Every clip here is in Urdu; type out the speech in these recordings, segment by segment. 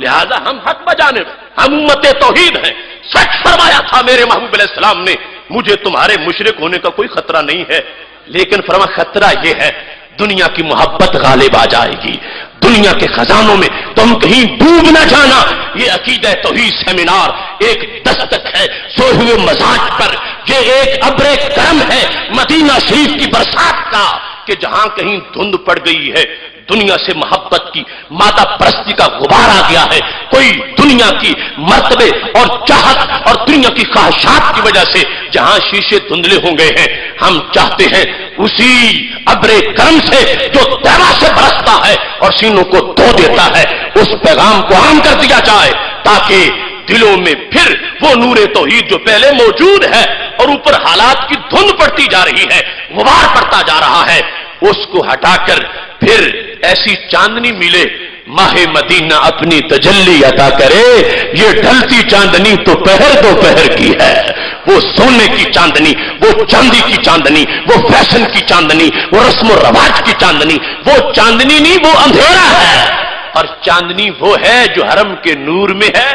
لہذا ہم حق بجانب، ہم امت توحید ہیں. سچ فرمایا تھا میرے محبوب علیہ السلام نے، مجھے تمہارے مشرک ہونے کا کوئی خطرہ نہیں ہے، لیکن فرما خطرہ یہ ہے دنیا کی محبت غالب آ جائے گی، دنیا کے خزانوں میں تم کہیں ڈوب نہ جانا. یہ عقیدہ توحید سیمینار ایک دستک ہے سوئے ہوئے مزاج پر، یہ ایک ابر کرم ہے مدینہ شریف کی برسات کا، کہ جہاں کہیں دھند پڑ گئی ہے، دنیا سے محبت کی مادہ پرستی کا غبار آ گیا ہے، کوئی دنیا کی مرتبے اور چاہت اور دنیا کی خواہشات کی وجہ سے جہاں شیشے دھندلے ہو گئے ہیں، ہم چاہتے ہیں اسی ابر کرم سے جو تیرا سے برستا ہے اور سینوں کو دھو دیتا ہے، اس پیغام کو عام کر دیا جائے، تاکہ دلوں میں پھر وہ نور توحید جو پہلے موجود ہے اور اوپر حالات کی دھند پڑتی جا رہی ہے، غبار پڑتا جا رہا ہے، اس کو ہٹا کر پھر ایسی چاندنی ملے. ماہ مدینہ اپنی تجلی عطا کرے. یہ ڈھلتی چاندنی تو پہر دوپہر کی ہے، وہ سونے کی چاندنی، وہ چاندی کی چاندنی، وہ فیشن کی چاندنی، وہ رسم و رواج کی چاندنی، وہ چاندنی نہیں، وہ اندھیرا ہے. اور چاندنی وہ ہے جو حرم کے نور میں ہے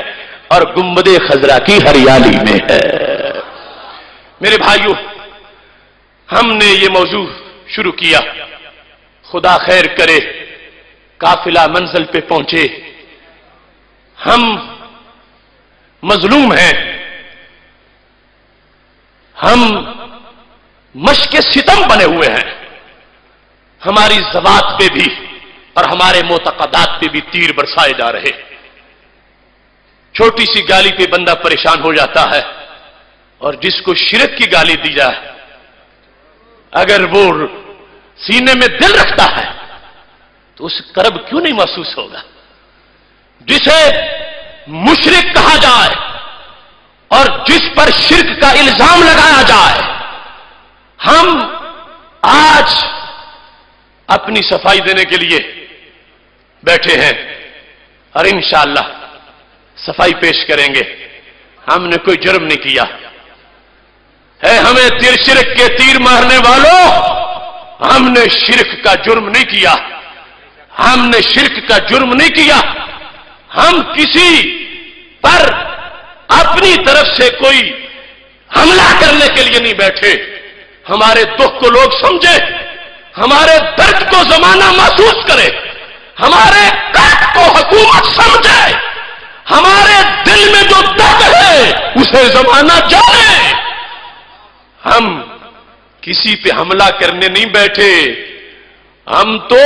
اور گنبد خضرا کی ہریالی میں ہے. میرے بھائیوں، ہم نے یہ موضوع شروع کیا، خدا خیر کرے قافلہ منزل پہ پہنچے. ہم مظلوم ہیں، ہم مشق ستم بنے ہوئے ہیں، ہماری ذوات پہ بھی اور ہمارے معتقدات پہ بھی تیر برسائے جا رہے. چھوٹی سی گالی پہ بندہ پریشان ہو جاتا ہے، اور جس کو شرک کی گالی دی جائے اگر وہ سینے میں دل رکھتا ہے تو اس کرب کیوں نہیں محسوس ہوگا. جسے مشرک کہا جائے اور جس پر شرک کا الزام لگایا جائے، ہم آج اپنی صفائی دینے کے لیے بیٹھے ہیں اور انشاءاللہ صفائی پیش کریں گے. ہم نے کوئی جرم نہیں کیا ہے، ہمیں تیر شرک کے تیر مارنے والوں، ہم نے شرک کا جرم نہیں کیا، ہم نے شرک کا جرم نہیں کیا. ہم کسی پر اپنی طرف سے کوئی حملہ کرنے کے لیے نہیں بیٹھے. ہمارے دکھ کو لوگ سمجھے، ہمارے درد کو زمانہ محسوس کرے، ہمارے قحط کو حکومت سمجھے، ہمارے دل میں جو درد ہے اسے زمانہ جانے. ہم کسی پہ حملہ کرنے نہیں بیٹھے، ہم تو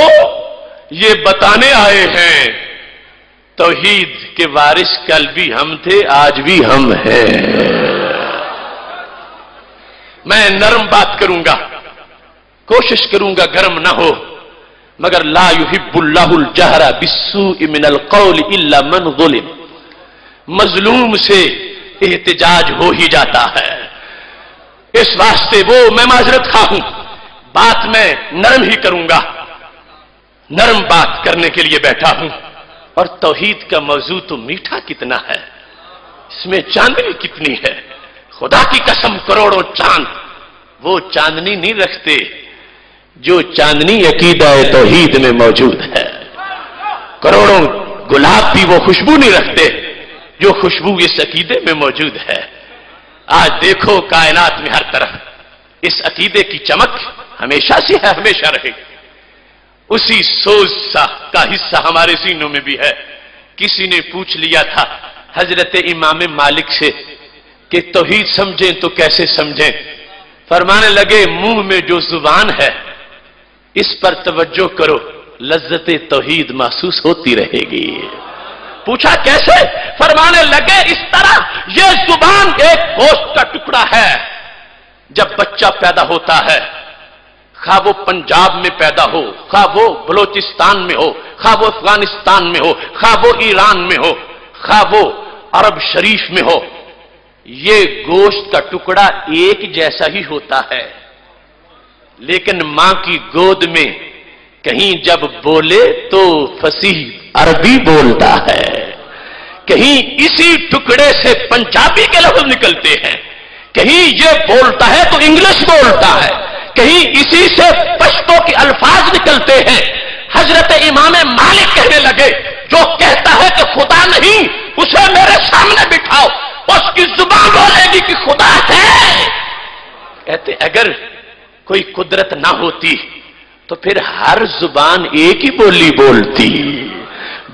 یہ بتانے آئے ہیں توحید کے وارث کل بھی ہم تھے، آج بھی ہم ہیں. میں نرم بات کروں گا، کوشش کروں گا گرم نہ ہو، مگر لا يحب اللہ الجہر بالسوء من القول الا من ظلم. مظلوم سے احتجاج ہو ہی جاتا ہے. اس واسطے میں معذرت خواہ ہوں، بات میں نرم ہی کروں گا، نرم بات کرنے کے لیے بیٹھا ہوں. اور توحید کا موضوع تو میٹھا کتنا ہے، اس میں چاندنی کتنی ہے. خدا کی قسم کروڑوں چاند وہ چاندنی نہیں رکھتے جو چاندنی عقیدہ توحید میں موجود ہے. کروڑوں گلاب بھی وہ خوشبو نہیں رکھتے جو خوشبو اس عقیدے میں موجود ہے. آج دیکھو کائنات میں ہر طرف اس عقیدے کی چمک ہمیشہ سے ہے، ہمیشہ رہے گی. اسی سوز سا کا حصہ ہمارے سینوں میں بھی ہے. کسی نے پوچھ لیا تھا حضرت امام مالک سے کہ توحید سمجھیں تو کیسے سمجھیں؟ فرمانے لگے منہ میں جو زبان ہے اس پر توجہ کرو، لذت توحید محسوس ہوتی رہے گی. پوچھا کیسے؟ فرمانے لگے اس طرح، یہ زبان ایک گوشت کا ٹکڑا ہے. جب بچہ پیدا ہوتا ہے، خواہ وہ پنجاب میں پیدا ہو، خواہ وہ بلوچستان میں ہو، خواہ وہ افغانستان میں ہو، خواہ وہ ایران میں ہو، خواہ وہ عرب شریف میں ہو، یہ گوشت کا ٹکڑا ایک جیسا ہی ہوتا ہے. لیکن ماں کی گود میں کہیں جب بولے تو فصیح عربی بولتا ہے، کہیں اسی ٹکڑے سے پنجابی کے لفظ نکلتے ہیں، کہیں یہ بولتا ہے تو انگلش بولتا ہے، کہیں اسی سے پشتو کے الفاظ نکلتے ہیں. حضرت امام مالک کہنے لگے جو کہتا ہے کہ خدا خدا نہیں، اسے میرے سامنے بٹھاؤ، اس کی زبان بولے گی کہ خدا ہے۔ کہتے اگر کوئی قدرت نہ ہوتی تو پھر ہر زبان ایک ہی بولی بولتی،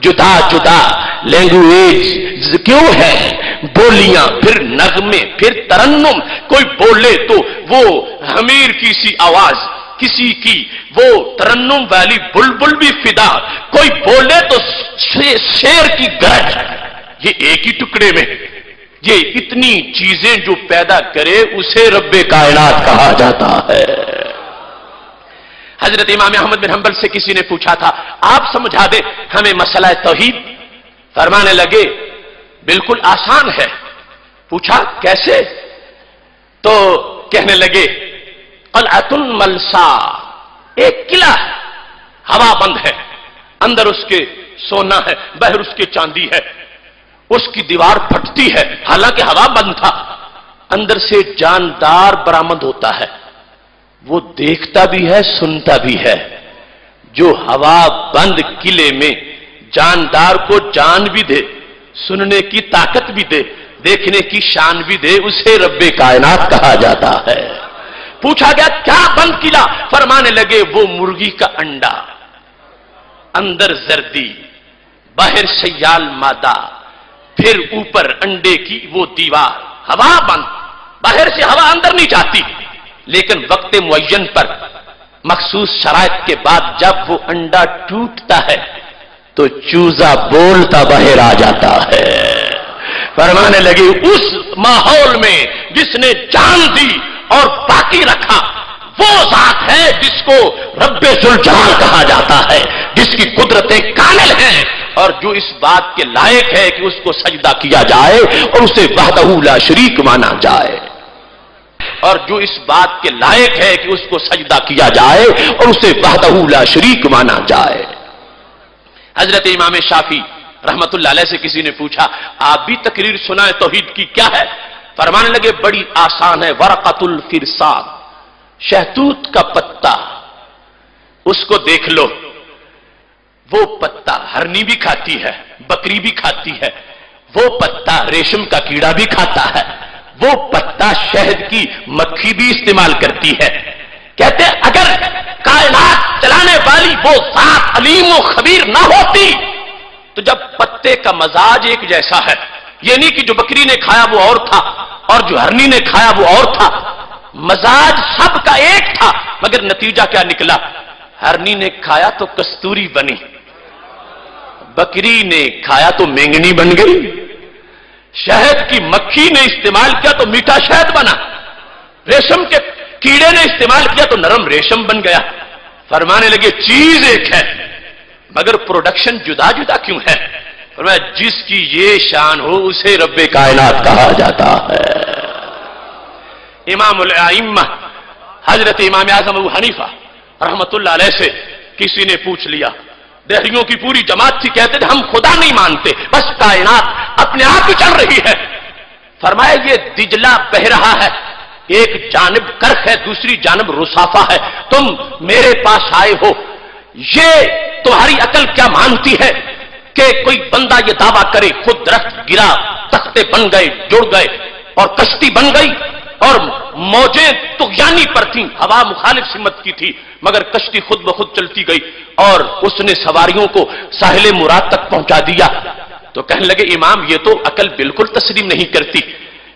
جدا جدا لینگویج کیوں ہے، بولیاں، پھر نغمے، پھر ترنم۔ کوئی بولے تو وہ حمیر کی سی آواز، کسی کی وہ ترنم والی بلبل بھی فدا، کوئی بولے تو شیر کی گرج۔ یہ ایک ہی ٹکڑے میں یہ اتنی چیزیں جو پیدا کرے اسے رب کائنات کہا جاتا ہے۔ حضرت امام احمد بن حنبل سے کسی نے پوچھا تھا آپ سمجھا دیں ہمیں مسئلہ توحید، فرمانے لگے بالکل آسان ہے۔ پوچھا کیسے؟ تو کہنے لگے قلعۃ ملسا، ایک قلعہ ہے، ہوا بند ہے، اندر اس کے سونا ہے، باہر اس کے چاندی ہے، اس کی دیوار پھٹتی ہے، حالانکہ ہوا بند تھا، اندر سے جاندار برآمد ہوتا ہے، وہ دیکھتا بھی ہے سنتا بھی ہے۔ جو ہوا بند قلعے میں جاندار کو جان بھی دے، سننے کی طاقت بھی دے، دیکھنے کی شان بھی دے، اسے رب کائنات کہا جاتا ہے۔ پوچھا گیا کیا بند قلعہ؟ فرمانے لگے وہ مرغی کا انڈا، اندر زردی، باہر سیال مادہ، پھر اوپر انڈے کی وہ دیوار، ہوا بند، باہر سے ہوا اندر نہیں جاتی، لیکن وقت معین پر مخصوص شرائط کے بعد جب وہ انڈا ٹوٹتا ہے تو چوزا بولتا باہر آ جاتا ہے۔ فرمانے لگے اس ماحول میں جس نے جان دی اور باقی رکھا وہ ذات ہے جس کو رب ذوالجلال کہا جاتا ہے، جس کی قدرتیں کامل ہیں اور جو اس بات کے لائق ہے کہ اس کو سجدہ کیا جائے اور اسے وحدہ لا شریک مانا جائے، اور جو اس بات کے لائق ہے کہ اس کو سجدہ کیا جائے اور اسے وحدہ لا شریک مانا جائے۔ حضرت امام شافعی رحمت اللہ علیہ سے کسی نے پوچھا آپ بھی تقریر سنائے توحید کی، کیا ہے؟ فرمانے لگے بڑی آسان ہے، ورقۃ الفرسان، شہتوت کا پتا، اس کو دیکھ لو، وہ پتا ہرنی بھی کھاتی ہے، بکری بھی کھاتی ہے، وہ پتا ریشم کا کیڑا بھی کھاتا ہے، وہ پتا شہد کی مکھی بھی استعمال کرتی ہے۔ کہتے اگر کائنات چلانے والی وہ ذات علیم و خبیر نہ ہوتی تو جب پتے کا مزاج ایک جیسا ہے، یہ نہیں کہ جو بکری نے کھایا وہ اور تھا اور جو ہرنی نے کھایا وہ اور تھا، مزاج سب کا ایک تھا، مگر نتیجہ کیا نکلا؟ ہرنی نے کھایا تو کستوری بنی، بکری نے کھایا تو مینگنی بن گئی، شہد کی مکھی نے استعمال کیا تو میٹھا شہد بنا، ریشم کے کیڑے نے استعمال کیا تو نرم ریشم بن گیا۔ فرمانے لگے چیز ایک ہے مگر پروڈکشن جدا جدا کیوں ہے؟ فرمایا جس کی یہ شان ہو اسے رب کائنات کہا جاتا ہے۔ امام الائمہ حضرت امام اعظم ابو حنیفہ رحمت اللہ علیہ سے کسی نے پوچھ لیا، دہریوں کی پوری جماعت تھی، کہتے تھے ہم خدا نہیں مانتے، بس کائنات اپنے آپ ہی چل رہی ہے۔ فرمایا یہ دجلہ بہ رہا ہے، ایک جانب کرخ ہے دوسری جانب رصافہ ہے، تم میرے پاس آئے ہو، یہ تمہاری عقل کیا مانتی ہے کہ کوئی بندہ یہ دعویٰ کرے خود درخت گرا، تختے بن گئے، جڑ گئے اور کشتی بن گئی اور موجیں طغیانی پر تھیں، ہوا مخالف سمت کی تھی مگر کشتی خود بخود چلتی گئی اور اس نے سواریوں کو ساحل مراد تک پہنچا دیا۔ تو کہنے لگے امام یہ تو عقل بالکل تسلیم نہیں کرتی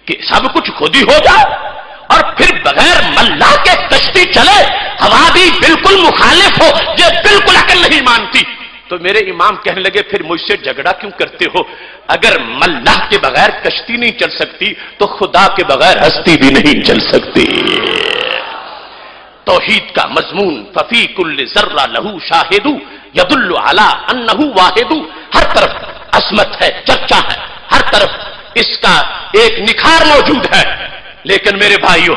کہ سب کچھ خود ہی ہو جائے اور پھر بغیر ملا کے کشتی چلے، ہوا بھی بالکل مخالف ہو، یہ بالکل عقل نہیں مانتی۔ تو میرے امام کہنے لگے پھر مجھ سے جھگڑا کیوں کرتے ہو؟ اگر ملا کے بغیر کشتی نہیں چل سکتی تو خدا کے بغیر ہستی بھی نہیں چل سکتی۔ توحید کا مضمون ففی کل ذرہ لہو شاہد یدل علی انہ واحد، ہر طرف عظمت ہے، چرچا ہے، ہر طرف اس کا ایک نکھار موجود ہے، لیکن میرے بھائیوں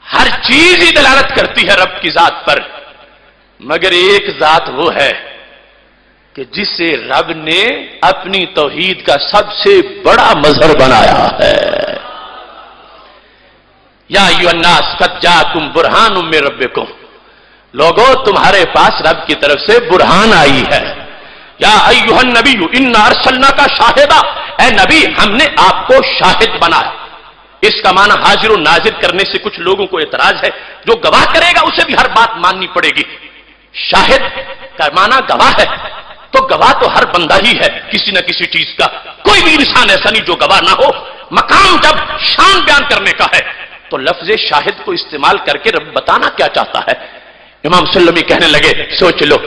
ہر چیز ہی دلالت کرتی ہے رب کی ذات پر، مگر ایک ذات وہ ہے کہ جسے رب نے اپنی توحید کا سب سے بڑا مظہر بنایا ہے۔ یا ایھا الناس قد جاءکم برہان من ربکم، لوگوں تمہارے پاس رب کی طرف سے برہان آئی ہے، یا ایھا النبی انا ارسلناک شاہدا، اے نبی ہم نے آپ کو شاہد بنایا۔ اس کا معنی حاضر و ناظر کرنے سے کچھ لوگوں کو اعتراض ہے، جو گواہ کرے گا اسے بھی ہر بات ماننی پڑے گی۔ شاہد کا معنی گواہ ہے، تو گواہ تو ہر بندہ ہی ہے کسی نہ کسی چیز کا، کوئی بھی انسان ایسا نہیں جو گواہ نہ ہو۔ مقام جب شان بیان کرنے کا ہے تو لفظ شاہد کو استعمال کر کے رب بتانا کیا چاہتا ہے؟ امام سلمی کہنے لگے سوچ لو،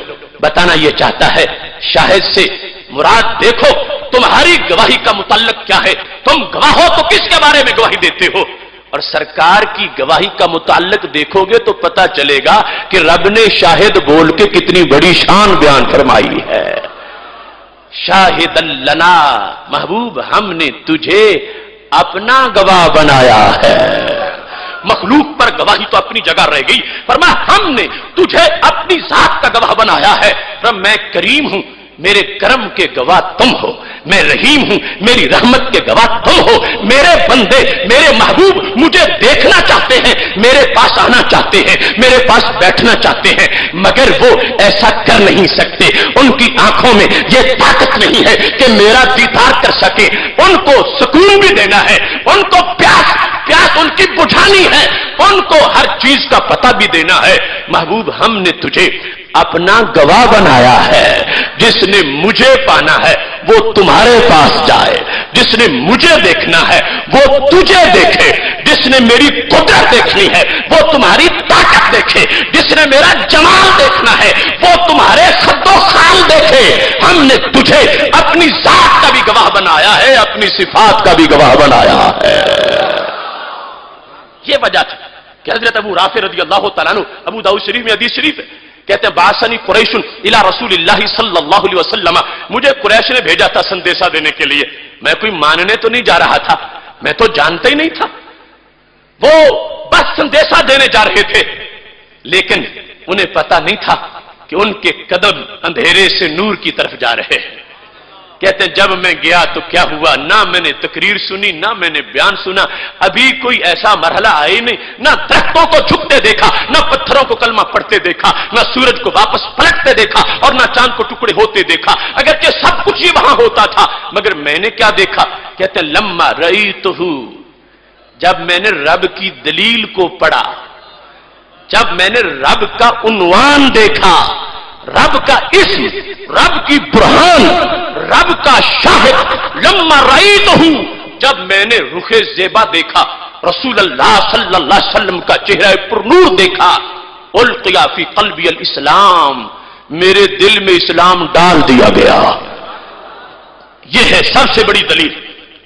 بتانا یہ چاہتا ہے شاہد سے مراد دیکھو تمہاری گواہی کا متعلق کیا ہے، تم گواہ ہو تو کس کے بارے میں گواہی دیتے ہو؟ اور سرکار کی گواہی کا متعلق دیکھو گے تو پتا چلے گا کہ رب نے شاہد بول کے کتنی بڑی شان بیان فرمائی ہے۔ شاہد لنا، محبوب ہم نے تجھے اپنا گواہ بنایا ہے۔ مخلوق پر گواہی تو اپنی جگہ رہ گئی، فرمایا ہم نے تجھے اپنی ذات کا گواہ بنایا ہے۔ میں کریم ہوں، میرے کرم کے گواہ تم ہو، میں رحیم ہوں، میری رحمت کے گواہ تم ہو۔ میرے بندے، میرے محبوب مجھے دیکھنا چاہتے ہیں، میرے پاس آنا چاہتے ہیں، میرے پاس بیٹھنا چاہتے ہیں، مگر وہ ایسا کر نہیں سکتے۔ ان کی آنکھوں میں یہ طاقت نہیں ہے کہ میرا دیدار کر سکے۔ ان کو سکون بھی دینا ہے، ان کو پیاس ان کی بجھانی ہے، ان کو ہر چیز کا پتہ بھی دینا ہے۔ محبوب ہم نے تجھے اپنا گواہ بنایا ہے، جس نے مجھے پانا ہے وہ تمہارے پاس جائے، جس نے مجھے دیکھنا ہے وہ تجھے دیکھے، جس نے میری قدرت دیکھنی ہے وہ تمہاری طاقت دیکھے، جس نے میرا جمال دیکھنا ہے وہ تمہارے خد و خال دیکھے۔ ہم نے تجھے اپنی ذات کا بھی گواہ بنایا ہے، اپنی صفات کا بھی گواہ بنایا ہے۔ یہ وجہ تھی کہ حضرت ابو رافع رضی اللہ تعالیٰ عنہ، ابو داؤد شریف میں حدیث شریف ہے، کہتے ہیں بعثنی قریش الی رسول اللہ صلی اللہ علیہ وسلم، مجھے قریش نے بھیجا تھا سندیشہ دینے کے لیے۔ میں کوئی ماننے تو نہیں جا رہا تھا، میں تو جانتا ہی نہیں تھا، وہ بس سندیشہ دینے جا رہے تھے، لیکن انہیں پتا نہیں تھا کہ ان کے قدم اندھیرے سے نور کی طرف جا رہے ہیں۔ کہتے ہیں جب میں گیا تو کیا ہوا، نہ میں نے تقریر سنی، نہ میں نے بیان سنا، ابھی کوئی ایسا مرحلہ آئے نہیں، نہ درختوں کو جھکتے دیکھا، نہ پتھروں کو کلمہ پڑھتے دیکھا، نہ سورج کو واپس پلٹتے دیکھا، اور نہ چاند کو ٹکڑے ہوتے دیکھا، اگرچہ سب کچھ ہی وہاں ہوتا تھا، مگر میں نے کیا دیکھا؟ کہتے ہیں لما رأیتہ، جب میں نے رب کی دلیل کو پڑھا، جب میں نے رب کا عنوان دیکھا، رب کا اسم، رب کی برہان، رب کا شاہد، لما رأیتہ، جب میں نے رخ زیبا دیکھا، رسول اللہ صلی اللہ علیہ وسلم کا چہرہ پر نور دیکھا، القیا فی قلبی الاسلام، میرے دل میں اسلام ڈال دیا گیا۔ یہ ہے سب سے بڑی دلیل۔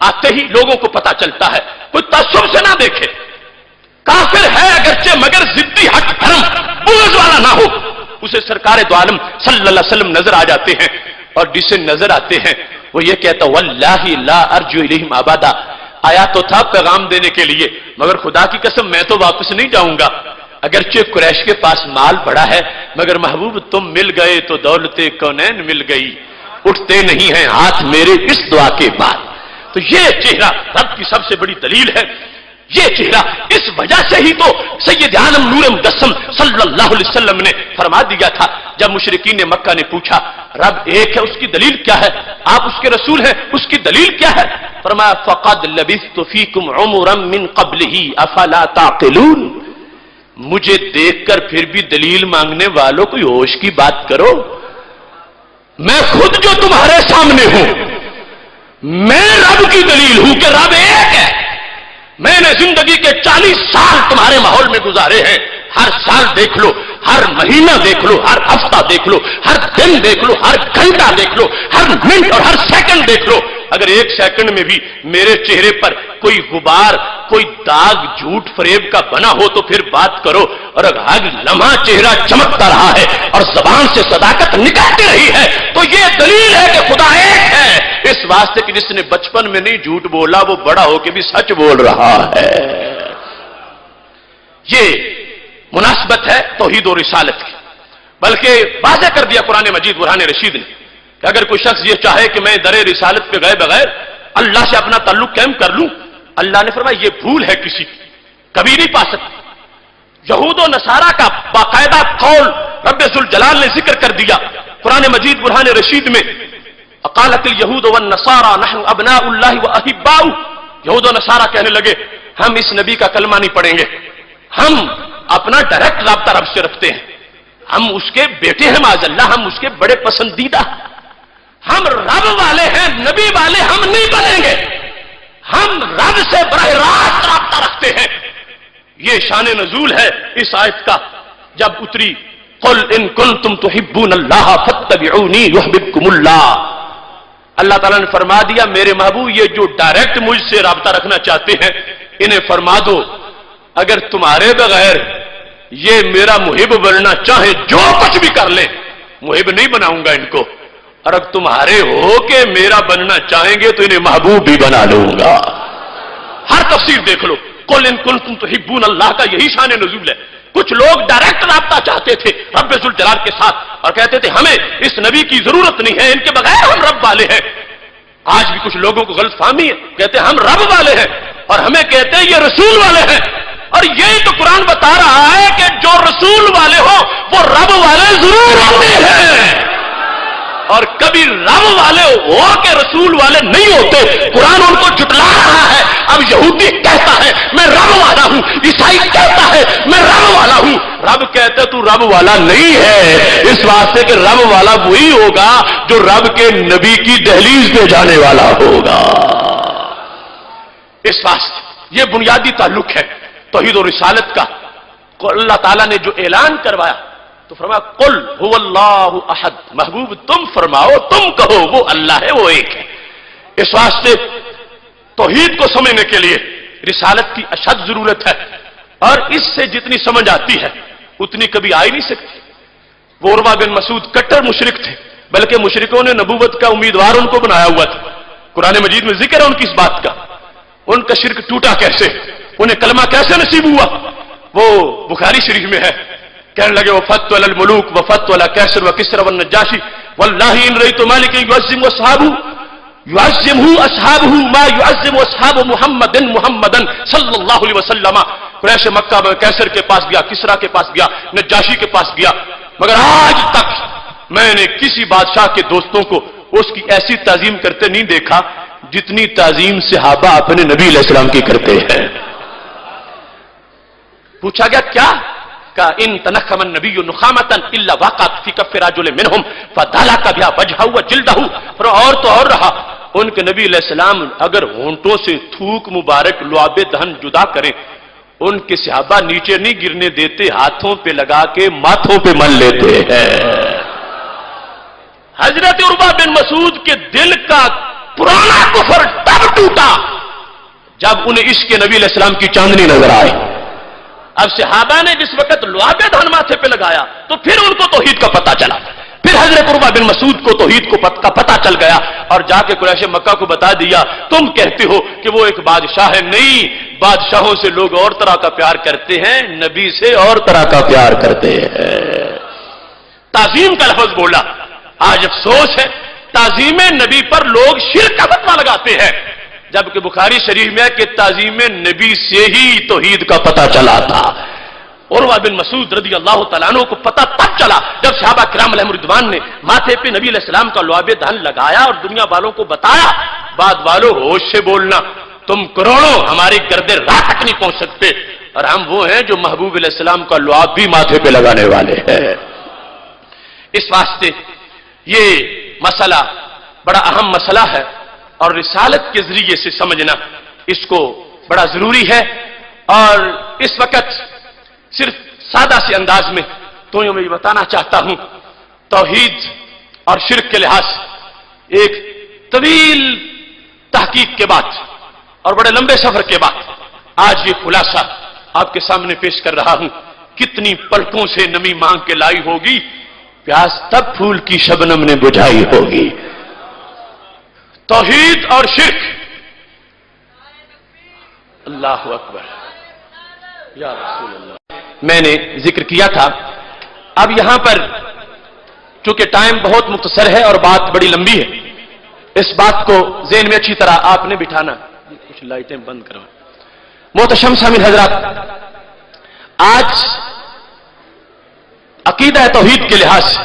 آتے ہی لوگوں کو پتا چلتا ہے، کوئی تعصب سے نہ دیکھے، کافر ہے اگرچہ مگر ضدی حق دھرم بغض والا نہ ہو، اسے سرکار دو عالم صلی اللہ علیہ وسلم نظر آ جاتے ہیں، اور جسے نظر آتے ہیں وہ یہ کہتا واللہ لا ارجو الیہم ابدا، آیا تو تھا پیغام دینے کے لیے، مگر خدا کی قسم میں تو واپس نہیں جاؤں گا۔ اگرچہ قریش کے پاس مال بڑا ہے، مگر محبوب تم مل گئے تو دولت کونین مل گئی، اٹھتے نہیں ہیں ہاتھ میرے اس دعا کے بعد۔ تو یہ چہرہ رب کی سب سے بڑی دلیل ہے۔ یہ چہرہ اس وجہ سے ہی تو سید عالم نور مجسم صلی اللہ علیہ وسلم نے فرما دیا تھا، جب مشرکین مکہ نے پوچھا رب ایک ہے، اس کی دلیل کیا ہے؟ آپ اس کے رسول ہیں، اس کی دلیل کیا ہے؟ فرمایا فقد لبثت فیکم عمرا من قبلہ افلا تعقلون، مجھے دیکھ کر پھر بھی دلیل مانگنے والوں کوئی ہوش کی بات کرو، میں خود جو تمہارے سامنے ہوں، میں رب کی دلیل ہوں کہ رب ایک ہے۔ میں نے زندگی کے 40 سال تمہارے ماحول میں گزارے ہیں، ہر سال دیکھ لو، ہر مہینہ دیکھ لو، ہر ہفتہ دیکھ لو، ہر دن دیکھ لو، ہر گھنٹہ دیکھ لو، ہر منٹ اور ہر سیکنڈ دیکھ لو، اگر ایک سیکنڈ میں بھی میرے چہرے پر کوئی غبار، کوئی داغ جھوٹ فریب کا بنا ہو تو پھر بات کرو، اور اگر ہر لمحہ چہرہ چمکتا رہا ہے اور زبان سے صداقت نکلتی رہی ہے تو یہ دلیل ہے کہ خدا ایک ہے، اس واسطے کہ جس نے بچپن میں نہیں جھوٹ بولا وہ بڑا ہو کے بھی سچ بول رہا ہے۔ یہ مناسبت ہے توحید و رسالت کی، بلکہ واضح کر دیا قرآن مجید برہان رشید نے کہ اگر کوئی شخص یہ چاہے کہ میں در رسالت پہ گئے بغیر اللہ سے اپنا تعلق قائم کر لوں، اللہ نے فرمایا یہ بھول ہے کسی کی، کبھی نہیں پا سکتا۔ یہود و نصارہ کا باقاعدہ قول رب ذوالجلال نے ذکر کر دیا قرآن مجید برہان رشید میں قالت الیہود والنصارى نحن ابناء اللہ واحباؤہ، یہود و نصارہ کہنے لگے ہم اس نبی کا کلمہ نہیں پڑھیں گے، ہم اپنا ڈائریکٹ رابطہ رب سے رکھتے ہیں، ہم اس کے بیٹے ہیں معاذ اللہ، ہم اس کے بڑے پسندیدہ، ہم رب والے ہیں، نبی والے ہم نہیں بنیں گے، ہم رب سے براہ راست رابطہ رکھتے ہیں۔ یہ شان نزول ہے اس آیت کا جب اتری قل ان کنتم تحبون اللہ فاتبعونی یحببکم اللہ۔ اللہ تعالیٰ نے فرما دیا میرے محبوب یہ جو ڈائریکٹ مجھ سے رابطہ رکھنا چاہتے ہیں انہیں فرما دو اگر تمہارے بغیر یہ میرا محب بننا چاہے جو کچھ بھی کر لیں محب نہیں بناؤں گا ان کو، اور اگر تمہارے ہو کہ میرا بننا چاہیں گے تو انہیں محبوب بھی بنا لوں گا۔ ہر تفسیر دیکھ لو، قل ان کنتم تحبون اللہ کا یہی شان نزول ہے۔ کچھ لوگ ڈائریکٹ رابطہ چاہتے تھے رب ذوالجلال کے ساتھ اور کہتے تھے ہمیں اس نبی کی ضرورت نہیں ہے، ان کے بغیر ہم رب والے ہیں۔ آج بھی کچھ لوگوں کو غلط فہمی ہے، کہتے ہیں ہم رب والے ہیں اور ہمیں کہتے ہیں یہ رسول والے ہیں، اور یہی تو قرآن بتا رہا ہے کہ جو رسول والے ہو وہ رب والے ضرور ہوتے ہیں، اور کبھی رب والے ہو کہ رسول والے نہیں ہوتے۔ قرآن ان کو جھٹلا رہا ہے۔ اب یہودی کہتا ہے میں رب والا ہوں، عیسائی کہتا ہے میں رب والا ہوں، رب کہتے تو رب والا نہیں ہے، اس واسطے کہ رب والا وہی ہوگا جو رب کے نبی کی دہلیز پہ جانے والا ہوگا۔ اس واسطے یہ بنیادی تعلق ہے توحید و رسالت کا۔ اللہ تعالیٰ نے جو اعلان کروایا تو فرمایا قل هو اللہ احد، محبوب تم فرماؤ، تم کہو وہ اللہ ہے، وہ ایک ہے۔ اس واسطے توحید کو سمجھنے کے لیے رسالت کی اشد ضرورت ہے، اور اس سے جتنی سمجھ آتی ہے اتنی کبھی آ ہی نہیں سکتی۔ وہ عروہ بن مسعود کٹر مشرک تھے، بلکہ مشرکوں نے نبوت کا امیدوار ان کو بنایا ہوا تھا۔ قرآن مجید میں ذکر ہے ان کی اس بات کا، ان کا شرک ٹوٹا کیسے، انہیں کلمہ کیسے نصیب ہوا۔ وہ بخاری شریف میں ہے، کہنے لگے وفدت علی الملوک وفدت علی کیسر وکسرى والنجاشی واللہ ان رأیت مالکا یعظم اصحابہ ما یعظم اصحاب محمدا صلی اللہ علیہ وسلم۔ قریش مکہ میں کیسر کے پاس گیا، کسرا کے پاس گیا، نجاشی کے پاس گیا، مگر آج تک میں نے کسی بادشاہ کے دوستوں کو اس کی ایسی تعظیم کرتے نہیں دیکھا جتنی تعظیم صحابہ اپنے نبی علیہ السلام کی کرتے ہیں۔ پوچھا گیا کیا؟ کہ ان تنخم النبی نخامۃ الا وقعت فی کف رجل منهم فدلک بها وجهه وجلده۔ اور تو اور رہا ان کے نبی علیہ السلام اگر ہونٹوں سے تھوک مبارک لعاب دہن جدا کریں ان کے صحابہ نیچے نہیں گرنے دیتے، ہاتھوں پہ لگا کے ماتھوں پہ مل لیتے ہیں۔ حضرت عروہ بن مسعود کے دل کا پرانا کفر تب ٹوٹا جب انہیں عشق نبی علیہ السلام کی چاندنی نظر آئی۔ اب صحابہ نے جس وقت لعاب دہن ماتھے پہ لگایا تو پھر ان کو توحید کا پتہ چلا، پھر حضرت عروہ بن مسعود کو توحید کا پتہ چل گیا اور جا کے قریش مکہ کو بتا دیا تم کہتے ہو کہ وہ ایک بادشاہ ہے، نہیں، بادشاہوں سے لوگ اور طرح کا پیار کرتے ہیں، نبی سے اور طرح کا پیار کرتے ہیں۔ تعظیم کا لفظ بولا، آج افسوس ہے تعظیم نبی پر لوگ شرک کا فتویٰ لگاتے ہیں، جبکہ بخاری شریف میں ہے کہ تعظیم نبی سے ہی توحید کا پتہ چلا تھا۔ عروہ بن مسعود رضی اللہ تعالیٰ عنہ کو پتہ تب چلا جب صحابہ کرام علیہم رضوان نے ماتھے پہ نبی علیہ السلام کا لعاب دہن لگایا اور دنیا والوں کو بتایا۔ بعد والوں ہوش سے بولنا، تم کروڑوں ہماری گرد راہ تک نہیں پہنچ سکتے، اور ہم وہ ہیں جو محبوب علیہ السلام کا لعاب بھی ماتھے پہ لگانے والے ہیں۔ اس واسطے یہ مسئلہ بڑا اہم مسئلہ ہے اور رسالت کے ذریعے سے سمجھنا اس کو بڑا ضروری ہے۔ اور اس وقت صرف سادہ سے انداز میں تو میں یہ بتانا چاہتا ہوں، توحید اور شرک کے لحاظ ایک طویل تحقیق کے بعد اور بڑے لمبے سفر کے بعد آج یہ خلاصہ آپ کے سامنے پیش کر رہا ہوں۔ کتنی پلکوں سے نمی مانگ کے لائی ہوگی، پیاس تب پھول کی شبنم نے بجھائی ہوگی۔ توحید اور شرک، اللہ اکبر یا رسول اللہ۔ میں نے ذکر کیا تھا، اب یہاں پر چونکہ ٹائم بہت مختصر ہے اور بات بڑی لمبی ہے، اس بات کو ذہن میں اچھی طرح آپ نے بٹھانا۔ کچھ لائٹیں بند کرو۔ محتشم سامعین حضرات، آج عقیدہ توحید کے لحاظ سے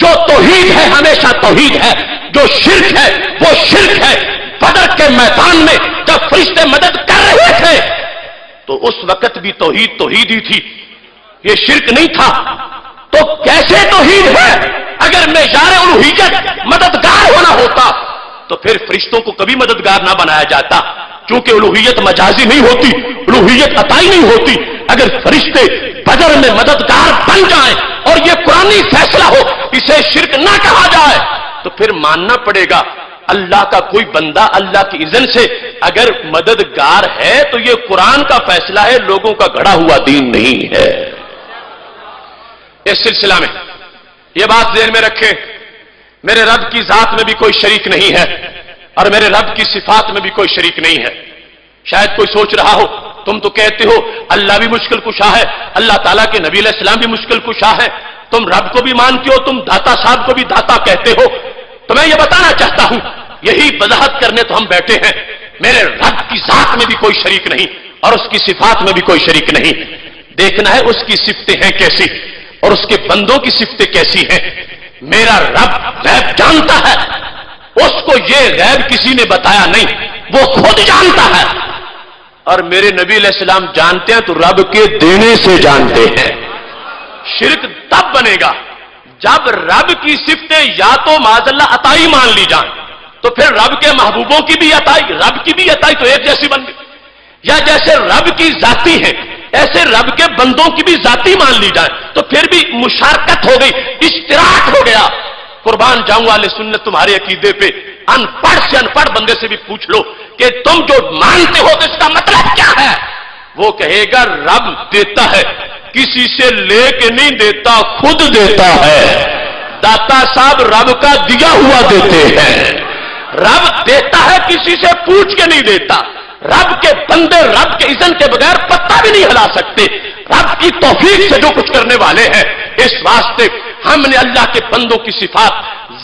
جو توحید ہے ہمیشہ توحید ہے، جو شرک ہے وہ شرک ہے۔ بدر کے میدان میں جب فرشتے مدد کر رہے تھے تو اس وقت بھی توحید توحید ہی تھی، یہ شرک نہیں تھا۔ تو کیسے توحید ہے؟ اگر معیار الوہیت مددگار ہونا ہوتا تو پھر فرشتوں کو کبھی مددگار نہ بنایا جاتا، چونکہ الوہیت مجازی نہیں ہوتی، الوہیت عطائی نہیں ہوتی۔ اگر فرشتے بدر میں مددگار بن جائیں اور یہ قرآنی فیصلہ ہو اسے شرک نہ کہا جائے تو پھر ماننا پڑے گا اللہ کا کوئی بندہ اللہ کی اذن سے اگر مددگار ہے تو یہ قرآن کا فیصلہ ہے، لوگوں کا گھڑا ہوا دین نہیں ہے۔ اس سلسلہ میں یہ بات ذہن میں رکھیں، میرے رب کی ذات میں بھی کوئی شریک نہیں ہے اور میرے رب کی صفات میں بھی کوئی شریک نہیں ہے۔ شاید کوئی سوچ رہا ہو تم تو کہتے ہو اللہ بھی مشکل کشا ہے، اللہ تعالیٰ کے نبی علیہ السلام بھی مشکل کشا ہے، تم رب کو بھی مانتے ہو، تم داتا صاحب کو بھی داتا کہتے ہو۔ تو میں یہ بتانا چاہتا ہوں، یہی وضاحت کرنے تو ہم بیٹھے ہیں، میرے رب کی ذات میں بھی کوئی شریک نہیں اور اس کی صفات میں بھی کوئی شریک نہیں۔ دیکھنا ہے اس کی صفتیں ہیں کیسی اور اس کے بندوں کی صفتیں کیسی ہیں۔ میرا رب غیب جانتا ہے، اس کو یہ غیب کسی نے بتایا نہیں، وہ خود جانتا ہے، اور میرے نبی علیہ السلام جانتے ہیں تو رب کے دینے سے جانتے ہیں۔ شرک تب بنے گا جب رب کی صفتیں یا تو معاذ اللہ عطائی مان لی جائیں تو پھر رب کے محبوبوں کی بھی عطائی، رب کی بھی عطائی تو ایک جیسی بن گئی، یا جیسے رب کی ذاتی ہے ایسے رب کے بندوں کی بھی ذاتی مان لی جائے تو پھر بھی مشارکت ہو گئی، اشتراک ہو گیا۔ قربان جاؤں والے سنت تمہارے عقیدے پہ، ان پڑھ سے ان پڑھ بندے سے بھی پوچھ لو کہ تم جو مانتے ہو تو اس کا مطلب کیا ہے؟ وہ کہے گا رب دیتا ہے، کسی سے لے کے نہیں دیتا، خود دیتا ہے۔ داتا صاحب رب کا دیا ہوا دیتے ہیں، رب دیتا ہے کسی سے پوچھ کے نہیں دیتا۔ رب کے بندے رب کے اذن کے بغیر پتہ بھی نہیں ہلا سکتے، رب کی توفیق سے جو کچھ کرنے والے ہیں۔ اس واسطے ہم نے اللہ کے بندوں کی صفات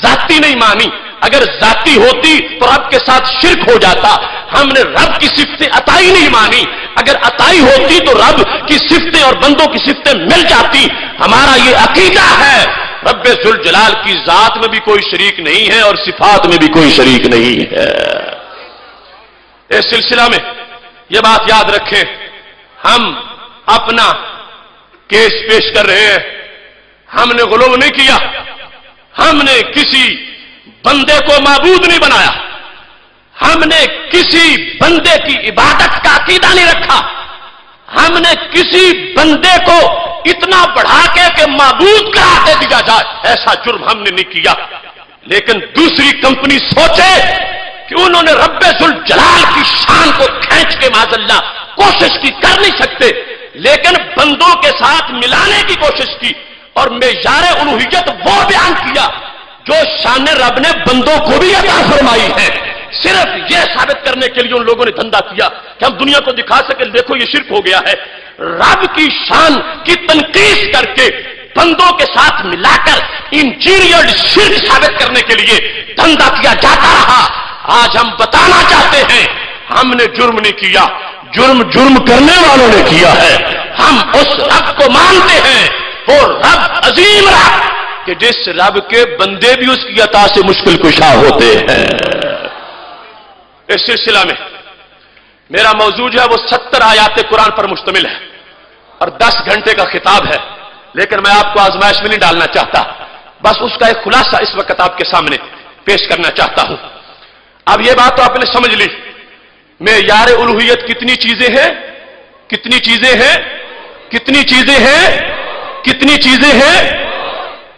ذاتی نہیں مانی، اگر ذاتی ہوتی تو رب کے ساتھ شرک ہو جاتا۔ ہم نے رب کی صفتیں عطائی نہیں مانی، اگر عطائی ہوتی تو رب کی صفتیں اور بندوں کی صفتیں مل جاتی۔ ہمارا یہ عقیدہ ہے رب ذوالجلال کی ذات میں بھی کوئی شریک نہیں ہے اور صفات میں بھی کوئی شریک نہیں ہے۔ اس سلسلہ میں یہ بات یاد رکھیں، ہم اپنا کیس پیش کر رہے ہیں، ہم نے غلو نہیں کیا، ہم نے کسی بندے کو معبود نہیں بنایا، ہم نے کسی بندے کی عبادت کا عقیدہ نہیں رکھا، ہم نے کسی بندے کو اتنا بڑھا کے کہ معبود قرار دے دیا جائے ایسا جرم ہم نے نہیں کیا۔ لیکن دوسری کمپنی سوچے کہ انہوں نے رب ذوالجلال کی شان کو کھینچ کے معاذ اللہ کوشش کی، کر نہیں سکتے، لیکن بندوں کے ساتھ ملانے کی کوشش کی اور معیار الوہیت وہ بیان کیا جو شان رب نے بندوں کو بھی عطا فرمائی ہے۔ صرف یہ ثابت کرنے کے لیے ان لوگوں نے دھندا کیا کہ ہم دنیا کو دکھا سکے دیکھو یہ شرک ہو گیا ہے۔ رب کی شان کی تنقیص کر کے بندوں کے ساتھ ملا کر انجینئرڈ شرک ثابت کرنے کے لیے دھندا کیا جاتا رہا۔ آج ہم بتانا چاہتے ہیں ہم نے جرم نہیں کیا، جرم کرنے والوں نے کیا ہے۔ ہم اس رب کو مانتے ہیں، وہ رب عظیم رب کہ جس رب کے بندے بھی اس کی عطا سے مشکل کشا ہوتے ہیں۔ اس سلسلہ میں میرا موضوع جو ہے وہ 70 آیات قرآن پر مشتمل ہے اور 10 گھنٹے کا خطاب ہے، لیکن میں آپ کو آزمائش میں نہیں ڈالنا چاہتا، بس اس کا ایک خلاصہ اس وقت آپ کے سامنے پیش کرنا چاہتا ہوں۔ اب یہ بات تو آپ نے سمجھ لی، معیار الوہیت کتنی چیزیں ہیں، کتنی چیزیں ہیں، کتنی چیزیں ہیں، کتنی چیزیں ہیں۔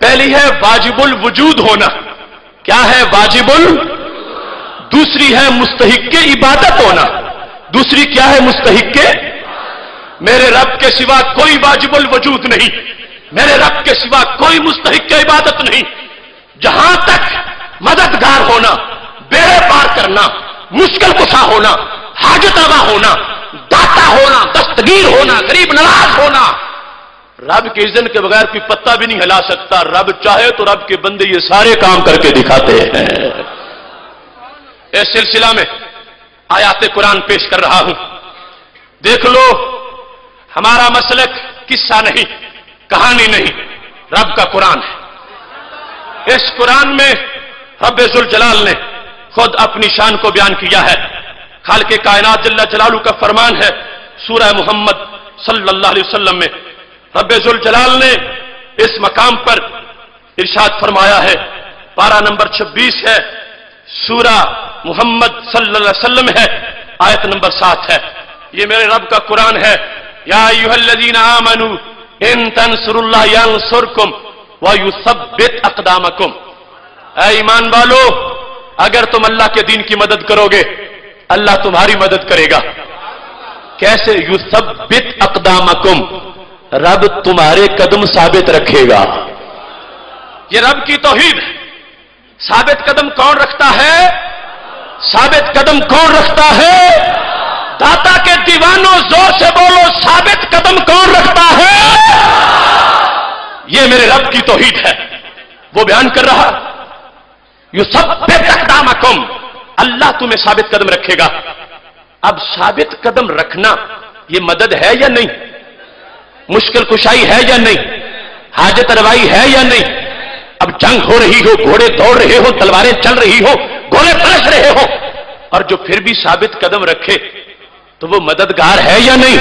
پہلی ہے واجب الوجود ہونا، کیا ہے واجب دوسری ہے مستحق عبادت ہونا، دوسری کیا ہے مستحق، میرے رب کے سوا کوئی واجب الوجود نہیں، میرے رب کے سوا کوئی مستحق عبادت نہیں۔ جہاں تک مددگار ہونا، بیڑے پار کرنا، مشکل کشا ہونا، حاجت روا ہونا، داتا ہونا، دستگیر ہونا، غریب نواز ہونا، رب کے اذن کے بغیر کوئی پتہ بھی نہیں ہلا سکتا۔ رب چاہے تو رب کے بندے یہ سارے کام کر کے دکھاتے ہیں۔ اس سلسلہ میں آیات قرآن پیش کر رہا ہوں، دیکھ لو ہمارا مسلک قصہ نہیں، کہانی نہیں، رب کا قرآن ہے۔ اس قرآن میں رب ذوالجلال نے خود اپنی شان کو بیان کیا ہے. خالق کائنات جل جلالہ کا فرمان ہے سورہ محمد صلی اللہ علیہ وسلم میں. رب ذوالجلال نے اس مقام پر ارشاد فرمایا ہے، پارہ نمبر 26 ہے، سورہ محمد صلی اللہ علیہ وسلم ہے، آیت نمبر 7 ہے. یہ میرے رب کا قرآن ہے. یا ایھا الذین آمنوا ان تنصروا اللہ ینصرکم ویثبت اقدامکم. اے ایمان والو، اگر تم اللہ کے دین کی مدد کرو گے اللہ تمہاری مدد کرے گا. کیسے؟ یثبت اقدامکم، رب تمہارے قدم ثابت رکھے گا. یہ رب کی توحید ہے. ثابت قدم کون رکھتا ہے؟ ثابت قدم کون رکھتا ہے؟ داتا کے دیوانوں زور سے بولو، ثابت قدم کون رکھتا ہے؟ یہ میرے رب کی توحید ہے. وہ بیان کر رہا یثبت اقدامکم، اللہ تمہیں ثابت قدم رکھے گا. اب ثابت قدم رکھنا یہ مدد ہے یا نہیں؟ مشکل کشائی ہے یا نہیں؟ حاجت روائی ہے یا نہیں؟ اب جنگ ہو رہی ہو، گھوڑے دوڑ رہے ہو، تلواریں چل رہی ہو، گولے برس رہے ہو، اور جو پھر بھی ثابت قدم رکھے تو وہ مددگار ہے یا نہیں؟